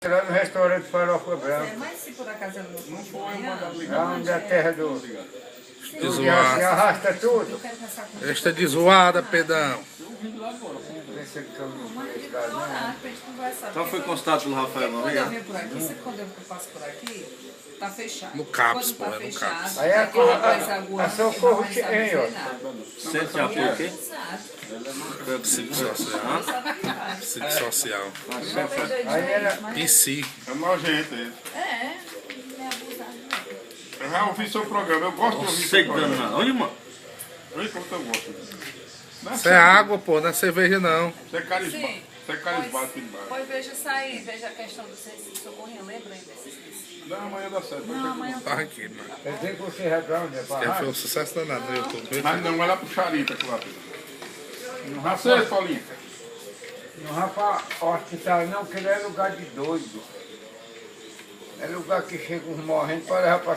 Lá no restaurante Farofa Branca. Mas se por acaso ela não foi, Lá onde é a terra do... De Assim, zoada. arrasta tudo. eu quero passar com Esta é de zoada, Pedão. Esse aqui é o Manda de namorar, pra gente conversar. Então foi constatado pelo Rafael Quando Maria? eu venho por aqui, sempre quando eu passo por aqui, tá fechado. No CAPS, Quando tá pô, é no fechado, CAPS. Aí a quem rapaz aguando, a São quem Corro não sabe tem, ó. dizer nada. Centro de apoio o quê? Exato. Psicossocial. Sabe o que faz. Psicossocial. Aí ela... E si. É nojento ele. É abusado. Eu já ouvi seu programa, eu gosto de ouvir Você seu que programa. danado. Olha, irmão. Olha como eu gosto. Não Isso é água, pô, não é cerveja não. Você é carismático. Sim. Você é carismático demais. Pois veja isso aí, veja a questão do socorrinho, lembra ainda desses? Não, amanhã dá certo. Não, amanhã Tá aqui, mano. Eu tenho que você redonda, é Que foi barraco. um sucesso danado no YouTube. Mas não, vai lá pro Charita, claro. Não sei, Paulinho. Não vai para hospital não, que ele é lugar de doido. É lugar que chega uns morrendo para levar para